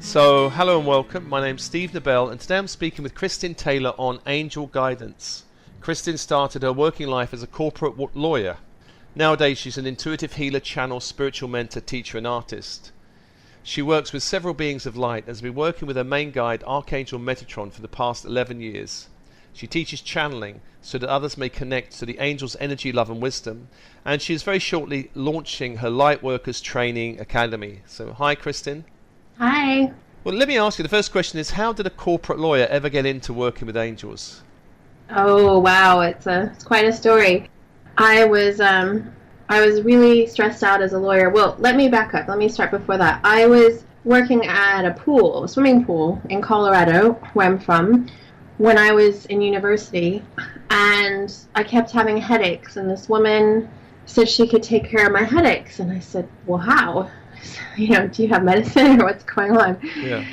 So, hello and welcome. My name's Steve Nobel, and today I'm speaking with Kristin Taylor on angel guidance. Kristin started her working life as a corporate lawyer. Nowadays, she's an intuitive healer, channel, spiritual mentor, teacher, and artist. She works with several beings of light and has been working with her main guide, Archangel Metatron, for the past 11 years. She teaches channeling so that others may connect to the angels' energy, love, and wisdom. And she is very shortly launching her Lightworkers Training Academy. So, hi, Kristin. Hi. Well, let me ask you, the first question is, how did a corporate lawyer ever get into working with angels? Oh, wow, it's quite a story. I was really stressed out as a lawyer. Well, let me back up. Let me start before that. I was working at a swimming pool in Colorado, where I'm from, when I was in university, and I kept having headaches, and this woman said she could take care of my headaches, and I said, well, how? Do you have medicine or what's going on? Yeah.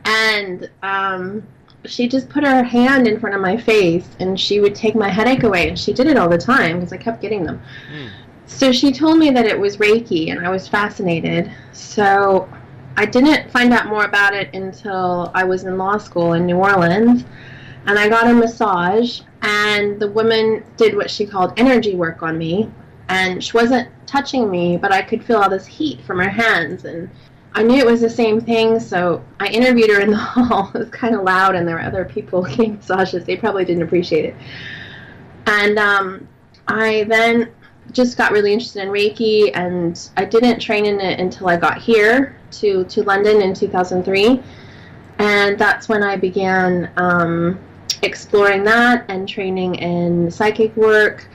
And she just put her hand in front of my face and she would take my headache away, and she did it all the time because I kept getting them. So she told me that it was Reiki, and I was fascinated. So I didn't find out more about it until I was in law school in New Orleans, and I got a massage, and the woman did what she called energy work on me. And she wasn't touching me, but I could feel all this heat from her hands. And I knew it was the same thing, so I interviewed her in the hall. It was kind of loud, and there were other people getting massages. They probably didn't appreciate it. And I then just got really interested in Reiki, and I didn't train in it until I got here to London in 2003. And that's when I began exploring that and training in psychic work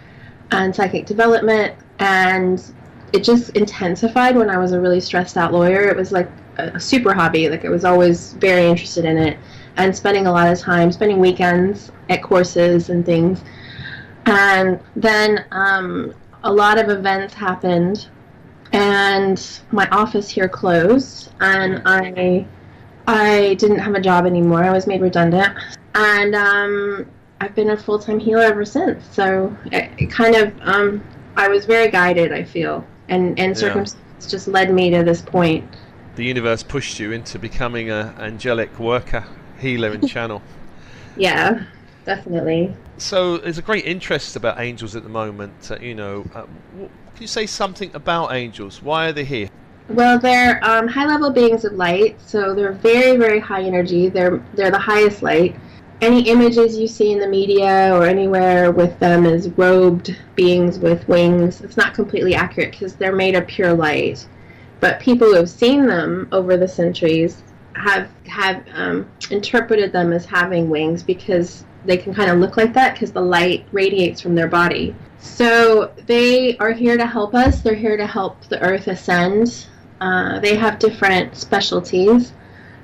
and psychic development, and it just intensified when I was a really stressed out lawyer. It was like a super hobby. Like, I was always very interested in it and spending a lot of time, spending weekends at courses and things. And then a lot of events happened, and my office here closed, and I didn't have a job anymore. I was made redundant, and I've been a full-time healer ever since. So it kind of, I was very guided, I feel, and circumstances just led me to this point. The universe pushed you into becoming an angelic worker, healer, and channel. Yeah, definitely. So there's a great interest about angels at the moment. Can you say something about angels? Why are they here? Well, they're high-level beings of light, so they're very, very high energy. They're the highest light. Any images you see in the media or anywhere with them as robed beings with wings, it's not completely accurate because they're made of pure light. But people who have seen them over the centuries have interpreted them as having wings because they can kind of look like that because the light radiates from their body. So they are here to help us. They're here to help the earth ascend. They have different specialties.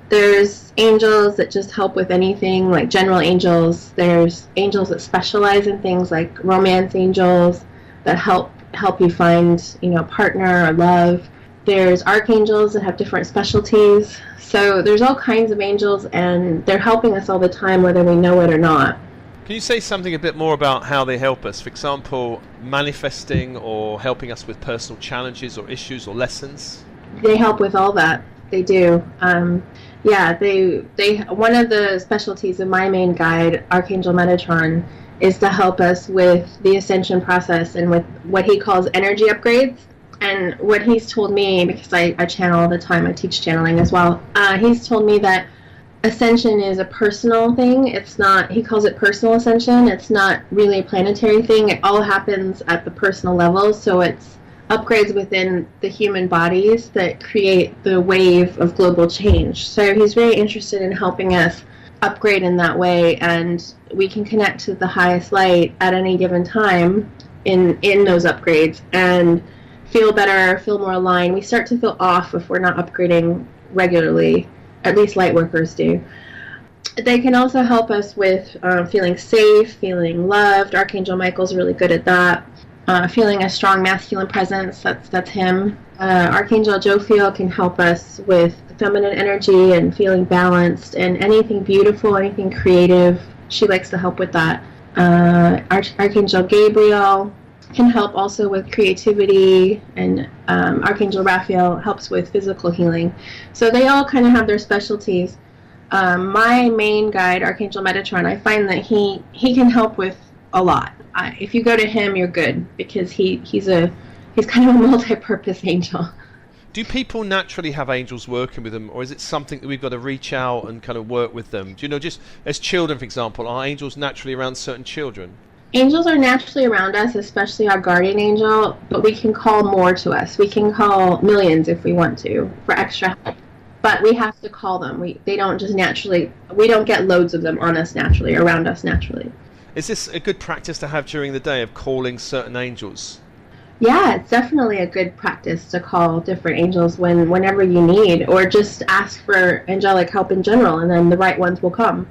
There's angels that just help with anything, like general angels. There's angels that specialize in things like romance angels that help you find, a partner or love. There's archangels that have different specialties. So there's all kinds of angels, and they're helping us all the time, whether we know it or not. Can you say something a bit more about how they help us? For example, manifesting or helping us with personal challenges or issues or lessons? They help with all that. They do. They one of the specialties of my main guide, Archangel Metatron, is to help us with the Ascension process and with what he calls energy upgrades. And what he's told me, because I channel all the time, I teach channeling as well, he's told me that Ascension is a personal thing. It's not, he calls it personal ascension. It's not really a planetary thing. It all happens at the personal level, so it's upgrades within the human bodies that create the wave of global change. So he's very interested in helping us upgrade in that way, and we can connect to the highest light at any given time in those upgrades and feel better, feel more aligned. We start to feel off if we're not upgrading regularly. At least light workers do. They can also help us with feeling safe, feeling loved. Archangel Michael's really good at that. Feeling a strong masculine presence, that's him. Archangel Jophiel can help us with feminine energy and feeling balanced and anything beautiful, anything creative. She likes to help with that. Archangel Gabriel can help also with creativity, and Archangel Raphael helps with physical healing. So they all kind of have their specialties. My main guide, Archangel Metatron, I find that he can help with a lot. If you go to him, you're good, because he's kind of a multi-purpose angel. Do people naturally have angels working with them, or is it something that we've got to reach out and kind of work with them? Do you know, just as children, for example, are angels naturally around certain children? Angels are naturally around us, especially our guardian angel, but we can call more to us. We can call millions if we want to for extra help. But we have to call them. They don't just naturally, we don't get loads of them on us naturally, around us naturally. Is this a good practice to have during the day, of calling certain angels? Yeah, it's definitely a good practice to call different angels whenever you need, or just ask for angelic help in general, and then the right ones will come.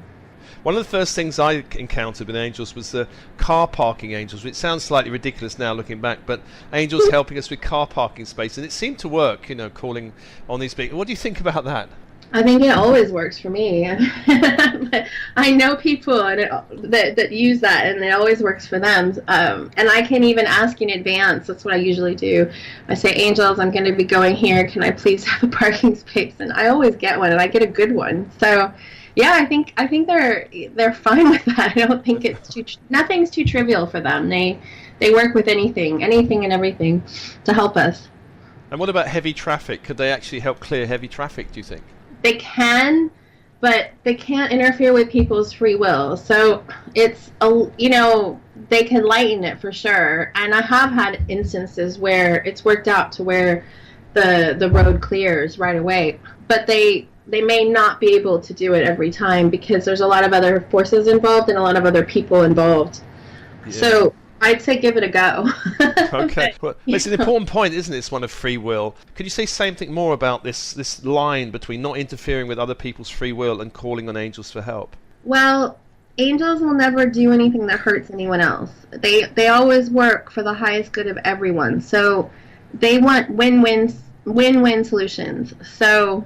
One of the first things I encountered with angels was the car parking angels, which sounds slightly ridiculous now looking back, but angels helping us with car parking space, and it seemed to work, calling on these people. What do you think about that? I think it always works for me. I know people that use that, and it always works for them. And I can even ask in advance. That's what I usually do. I say, angels, I'm going to be going here. Can I please have a parking space? And I always get one, and I get a good one. So, yeah, I think they're fine with that. I don't think nothing's too trivial for them. They work with anything and everything to help us. And what about heavy traffic? Could they actually help clear heavy traffic, do you think? They can, but they can't interfere with people's free will. So it's, they can lighten it for sure. And I have had instances where it's worked out to where the road clears right away. But they may not be able to do it every time, because there's a lot of other forces involved and a lot of other people involved. Yeah. So I'd say give it a go. Okay. Well, it's an important point, isn't it? This one of free will. Could you say something more about this line between not interfering with other people's free will and calling on angels for help? Well, angels will never do anything that hurts anyone else. They always work for the highest good of everyone. So they want win-win solutions. So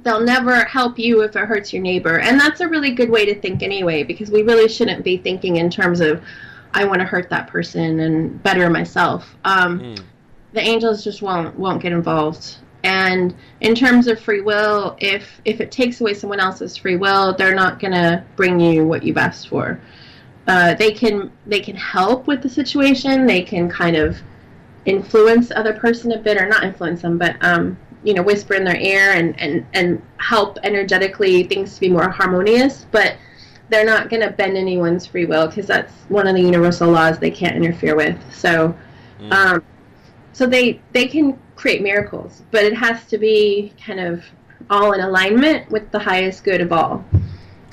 they'll never help you if it hurts your neighbor. And that's a really good way to think anyway, because we really shouldn't be thinking in terms of, I want to hurt that person and better myself. The angels just won't get involved. And in terms of free will, if it takes away someone else's free will, they're not going to bring you what you've asked for. They can help with the situation. They can kind of influence the other person a bit, or not influence them, but whisper in their ear and help energetically things to be more harmonious. But they're not going to bend anyone's free will, because that's one of the universal laws they can't interfere with. So, so they can create miracles, but it has to be kind of all in alignment with the highest good of all.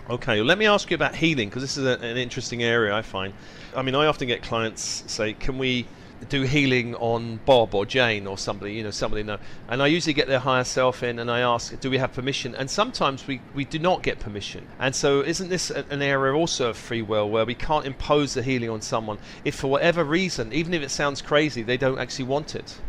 Okay, well, let me ask you about healing, because this is an interesting area, I find. I mean, I often get clients say, can we do healing on Bob or Jane or somebody, know. And I usually get their higher self in, and I ask, do we have permission? And sometimes we do not get permission. And so isn't this an area also of free will, where we can't impose the healing on someone if for whatever reason, even if it sounds crazy, they don't actually want it?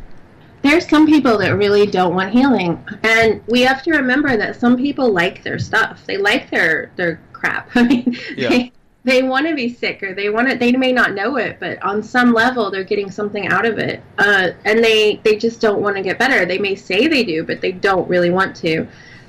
There's some people that really don't want healing. And we have to remember that some people like their stuff. They like their crap. I mean, yeah. They want to be sick, or they may not know it, but on some level they're getting something out of it. And they just don't want to get better. They may say they do, but they don't really want to.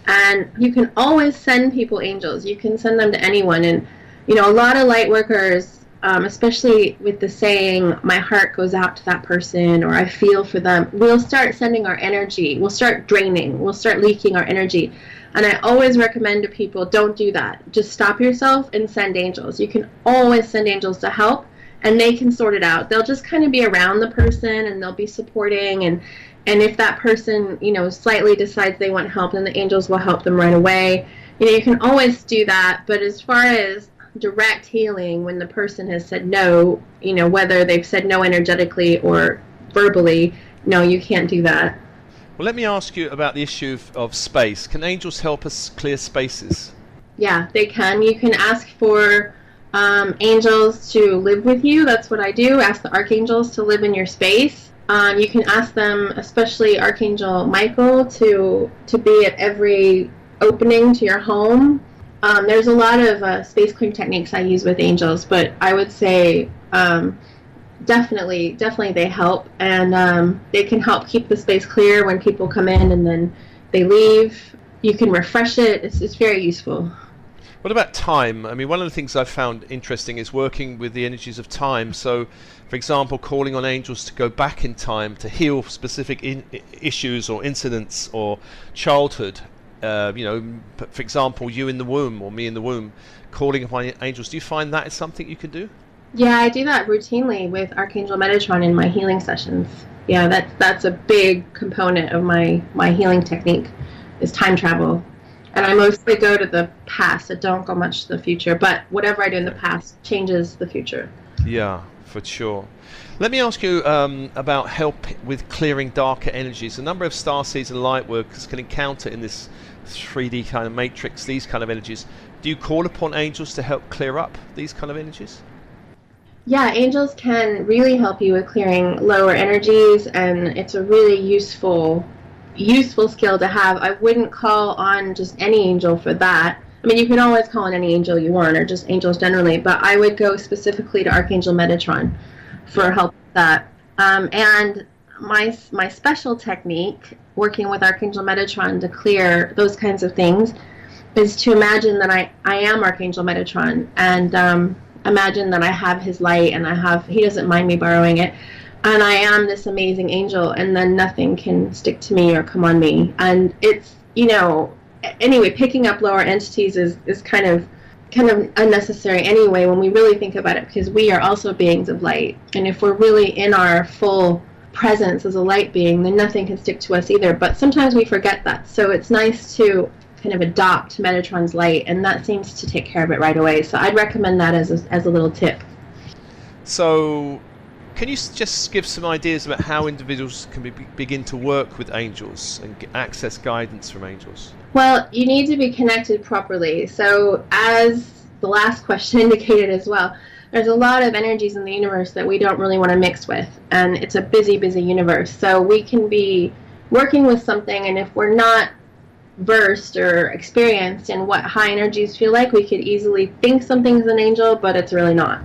And you can always send people angels. You can send them to anyone. And, a lot of light workers, especially with the saying, my heart goes out to that person, or I feel for them, we'll start sending our energy. We'll start draining. We'll start leaking our energy. And I always recommend to people, don't do that. Just stop yourself and send angels. You can always send angels to help, and they can sort it out. They'll just kind of be around the person, and they'll be supporting. And if that person, slightly decides they want help, then the angels will help them right away. You can always do that. But as far as direct healing, when the person has said no, whether they've said no energetically or verbally, no, you can't do that. Well, let me ask you about the issue of space. Can angels help us clear spaces? Yeah, they can. You can ask for angels to live with you. That's what I do. Ask the archangels to live in your space. You can ask them, especially Archangel Michael, to be at every opening to your home. There's a lot of space clearing techniques I use with angels, but I would say definitely they help, and they can help keep the space clear when people come in and then they leave. You can refresh it. It's very useful. What about time? I mean, one of the things I've found interesting is working with the energies of time. So, for example, calling on angels to go back in time to heal specific issues or incidents or childhood. For example, you in the womb or me in the womb, calling upon angels. Do you find that is something you can do? Yeah, I do that routinely with Archangel Metatron in my healing sessions. Yeah, that's a big component of my healing technique, is time travel. And I mostly go to the past. I don't go much to the future, but whatever I do in the past changes the future. Yeah, for sure. Let me ask you about help with clearing darker energies. A number of starseeds and light workers can encounter in this 3D kind of matrix these kind of energies. Do you call upon angels to help clear up these kind of energies? Yeah, angels can really help you with clearing lower energies, and it's a really useful skill to have. I wouldn't call on just any angel for that. I mean, you can always call on any angel you want, or just angels generally, but I would go specifically to Archangel Metatron for help with that. And my special technique, working with Archangel Metatron to clear those kinds of things, is to imagine that I am Archangel Metatron, and imagine that I have his light, and he doesn't mind me borrowing it, and I am this amazing angel, and then nothing can stick to me or come on me. And it's, anyway, picking up lower entities is kind of unnecessary anyway when we really think about it, because we are also beings of light, and if we're really in our full presence as a light being, then nothing can stick to us either. But sometimes we forget that, so it's nice to kind of adopt Metatron's light, and that seems to take care of it right away. So I'd recommend that as a little tip. So can you just give some ideas about how individuals can begin to work with angels and access guidance from angels? Well, you need to be connected properly. So as the last question indicated as well, there's a lot of energies in the universe that we don't really want to mix with, and it's a busy universe. So we can be working with something, and if we're not versed or experienced in what high energies feel like, we could easily think something's an angel, but it's really not.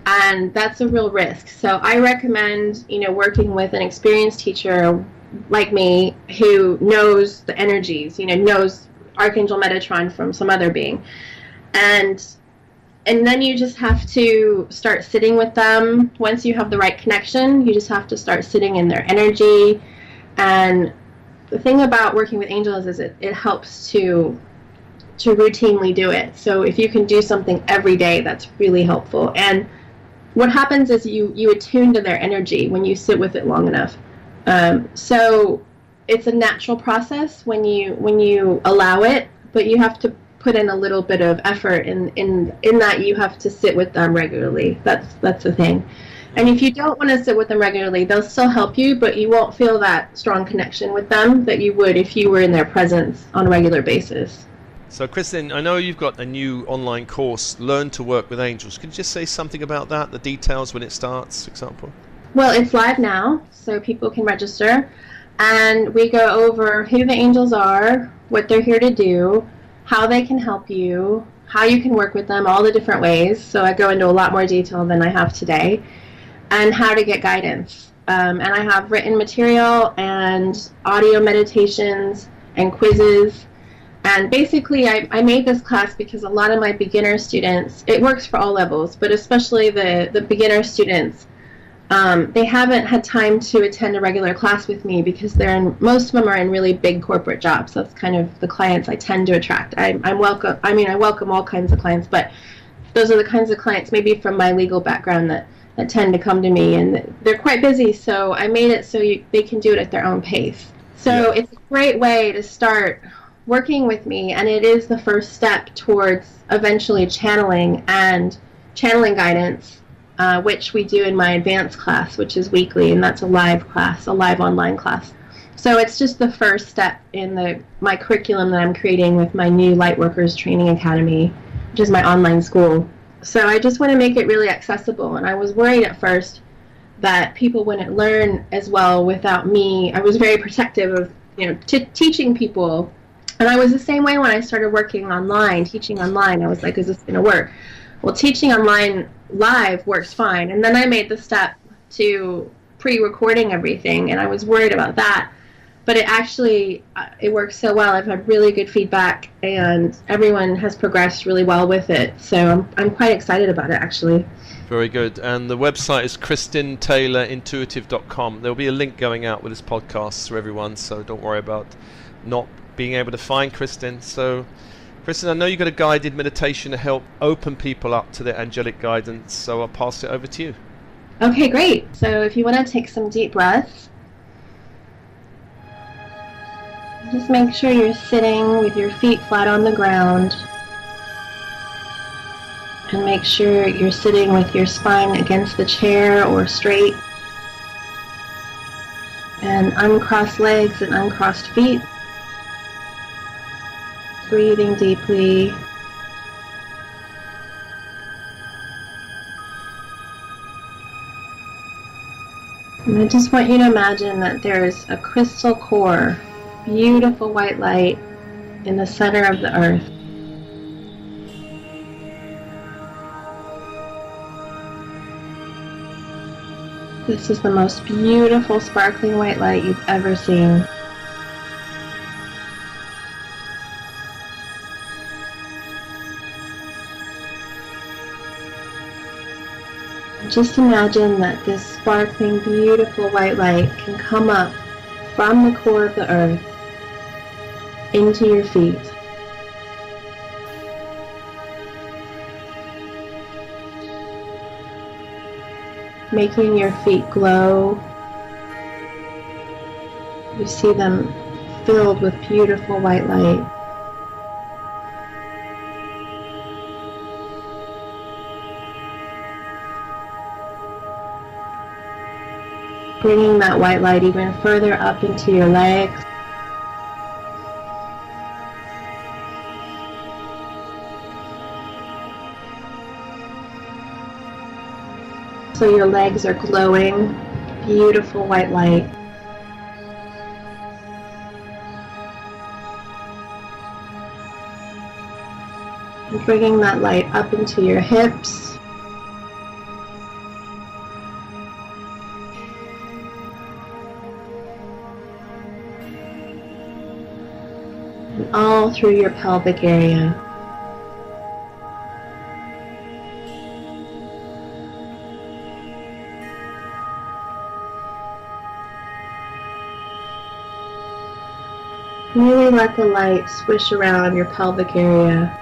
And that's a real risk. So I recommend, working with an experienced teacher like me who knows the energies, knows Archangel Metatron from some other being. And then you just have to start sitting with them. Once you have the right connection, you just have to start sitting in their energy. And the thing about working with angels is it helps to routinely do it. So if you can do something every day, that's really helpful. And what happens is you attune to their energy when you sit with it long enough. So it's a natural process when you allow it, but you have to put in a little bit of effort in that you have to sit with them regularly. That's the thing. And if you don't want to sit with them regularly, they'll still help you, but you won't feel that strong connection with them that you would if you were in their presence on a regular basis. So Kristin, I know you've got a new online course, Learn to Work with Angels. Could you just say something about that, the details, when it starts, for example? Well, it's live now, so people can register. And we go over who the angels are, what they're here to do, how they can help you, how you can work with them, all the different ways. So I go into a lot more detail than I have today. And how to get guidance. And I have written material and audio meditations and quizzes. And basically, I made this class because a lot of my beginner students, it works for all levels, but especially the beginner students, they haven't had time to attend a regular class with me because most of them are in really big corporate jobs. That's kind of the clients I tend to attract. I welcome all kinds of clients, but those are the kinds of clients, maybe from my legal background, that tend to come to me, and they're quite busy, so I made it so they can do it at their own pace. So It's a great way to start working with me, and it is the first step towards eventually channeling guidance, which we do in my advanced class, which is weekly, and that's a live online class. So it's just the first step in my curriculum that I'm creating with my new Lightworkers Training Academy, which is my online school. So I just want to make it really accessible, and I was worried at first that people wouldn't learn as well without me. I was very protective of teaching people, and I was the same way when I started teaching online. I was like, is this going to work? Well, teaching online live works fine, and then I made the step to pre-recording everything, and I was worried about that. But it actually, it works so well. I've had really good feedback, and everyone has progressed really well with it. So I'm quite excited about it, actually. Very good. And the website is KristinTaylorIntuitive.com. There'll be a link going out with this podcast for everyone, so don't worry about not being able to find Kristin. So, Kristin, I know you've got a guided meditation to help open people up to their angelic guidance, so I'll pass it over to you. Okay, great. So if you want to take some deep breaths, just make sure you're sitting with your feet flat on the ground. And make sure you're sitting with your spine against the chair or straight. And uncrossed legs and uncrossed feet. Breathing deeply. And I just want you to imagine that there's a crystal core, beautiful white light in the center of the earth. This is the most beautiful sparkling white light you've ever seen. Just imagine that this sparkling, beautiful white light can come up from the core of the earth into your feet. Making your feet glow. You see them filled with beautiful white light. Bringing that white light even further up into your legs. So your legs are glowing, beautiful white light. And bringing that light up into your hips. And all through your pelvic area. Really let the light swish around your pelvic area.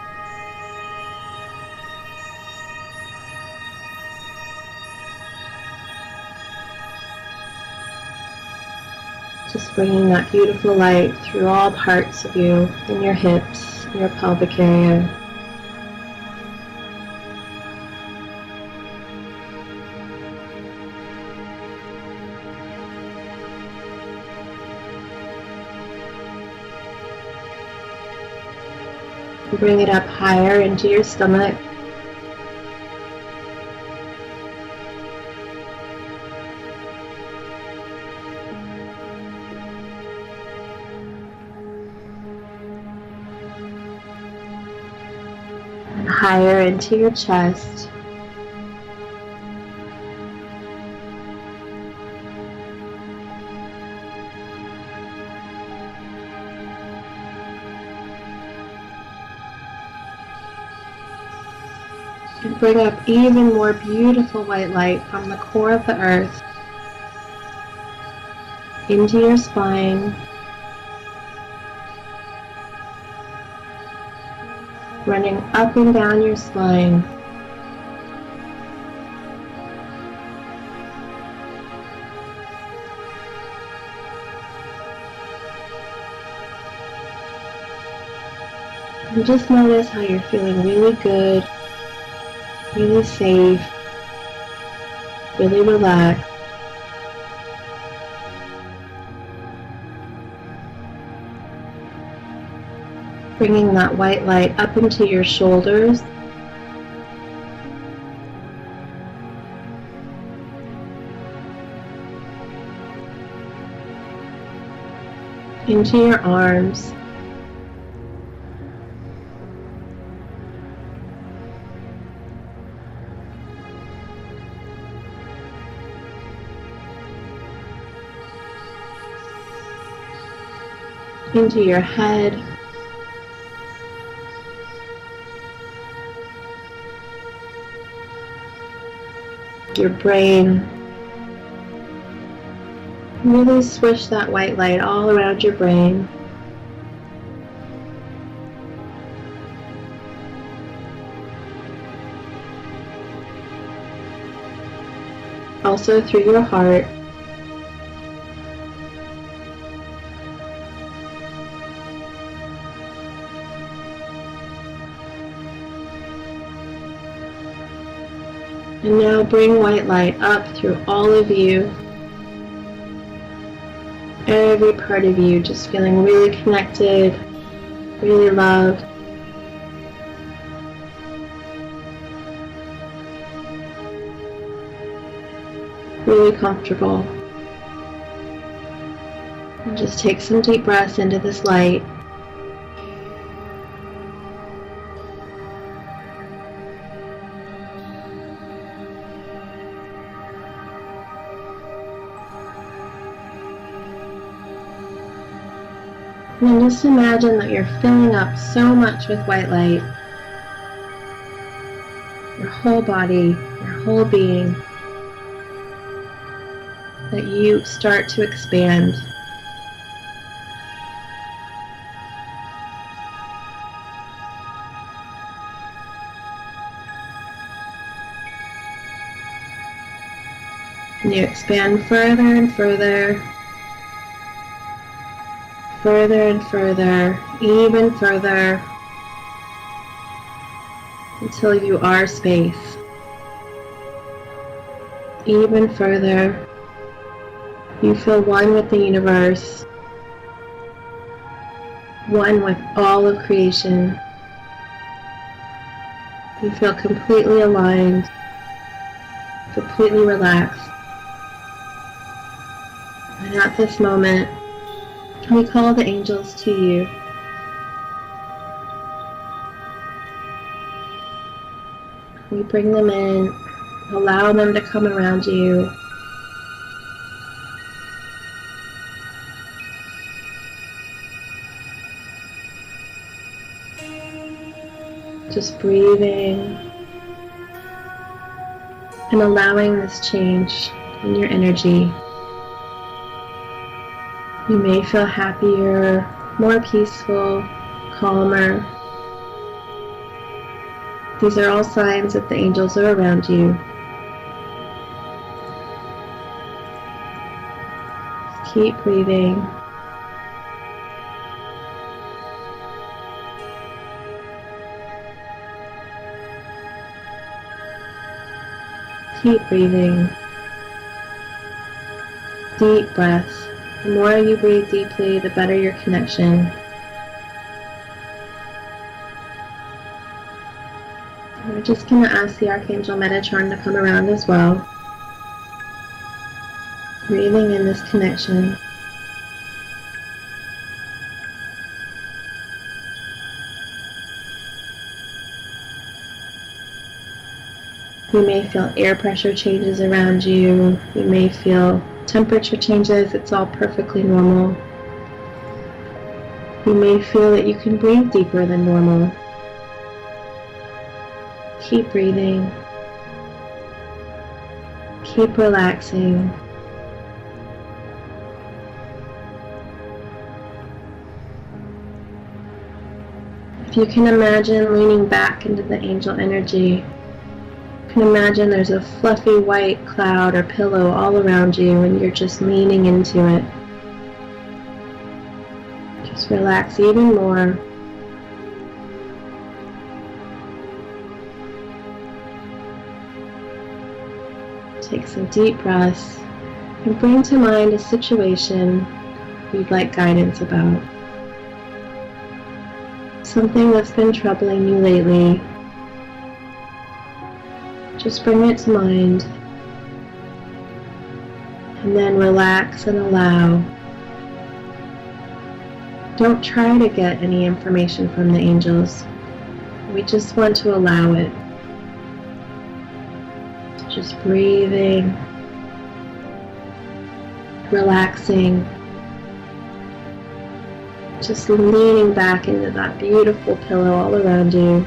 Just bringing that beautiful light through all parts of you, in your hips, in your pelvic area. Bring it up higher into your stomach. And higher into your chest. And bring up even more beautiful white light from the core of the earth into your spine, running up and down your spine. And just notice how you're feeling really good, really safe, really relaxed. Bringing that white light up into your shoulders. Into your arms. into your head, your brain. Really swish that white light all around your brain. Also through your heart. And now bring white light up through all of you. Every part of you just feeling really connected, really loved. Really comfortable. And just take some deep breaths into this light. And then just imagine that you're filling up so much with white light. Your whole body, your whole being. That you start to expand. And you expand further and further. Further and further, even further, until you are space. Even further, you feel one with the universe, one with all of creation. You feel completely aligned, completely relaxed. And at this moment, we call the angels to you. We bring them in, allow them to come around you. Just breathing and allowing this change in your energy. You may feel happier, more peaceful, calmer. These are all signs that the angels are around you. Just keep breathing. Keep breathing. Deep breaths. The more you breathe deeply, the better your connection. We're just going to ask the Archangel Metatron to come around as well. Breathing in this connection. You may feel air pressure changes around you. You may feel temperature changes. It's all perfectly normal. You may feel that you can breathe deeper than normal. Keep breathing. Keep relaxing. If you can imagine leaning back into the angel energy, you can imagine there's a fluffy white cloud or pillow all around you and you're just leaning into it. Just relax even more. Take some deep breaths and bring to mind a situation you'd like guidance about. Something that's been troubling you lately. Just bring it to mind, and then relax and allow. Don't try to get any information from the angels. We just want to allow it. Just breathing, relaxing, Just leaning back into that beautiful pillow all around you.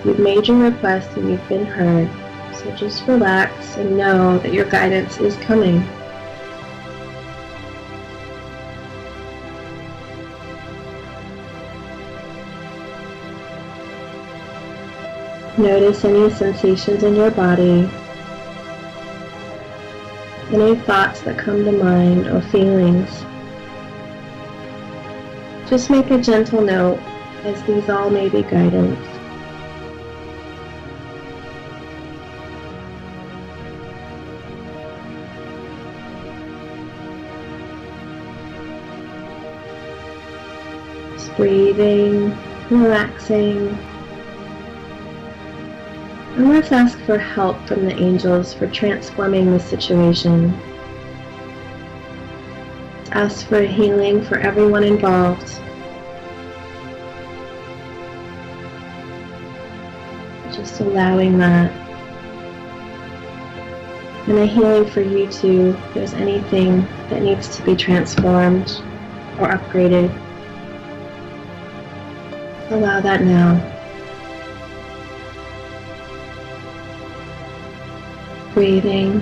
You've made your request and you've been heard, so just relax and know that your guidance is coming. Notice any sensations in your body, any thoughts that come to mind or feelings. Just make a gentle note, as these all may be guidance. Just breathing, relaxing. And let's ask for help from the angels for transforming the situation. Let's ask for a healing for everyone involved. Just allowing that. And a healing for you too, if there's anything that needs to be transformed or upgraded. Allow that now. Breathing.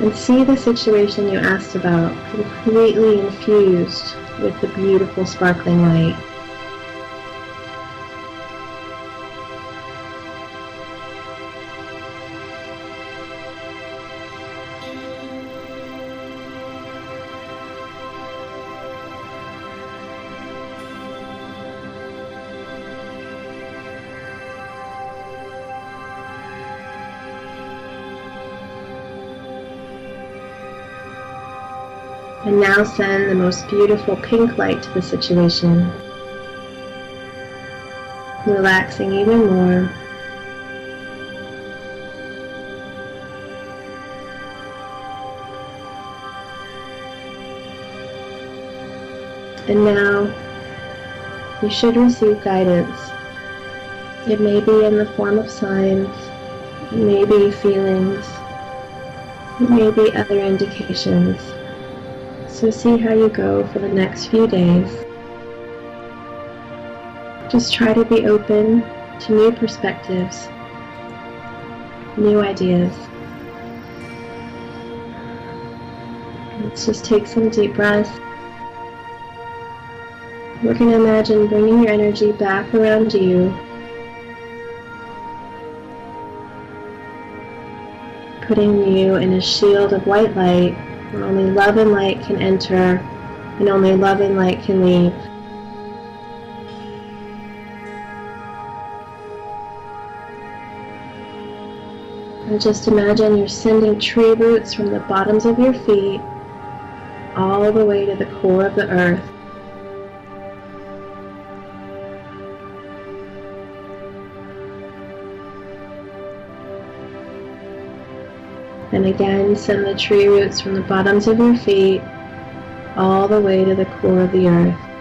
And see the situation you asked about completely infused with the beautiful sparkling light. And now send the most beautiful pink light to the situation, relaxing even more. And now you should receive guidance. It may be in the form of signs, it may be feelings, it may be other indications. So see how you go for the next few days. Just try to be open to new perspectives, new ideas. Let's just take some deep breaths. We're going to imagine bringing your energy back around you, putting you in a shield of white light where only love and light can enter and only love and light can leave. And just imagine you're sending tree roots from the bottoms of your feet all the way to the core of the earth. And again, send the tree roots from the bottoms of your feet all the way to the core of the earth.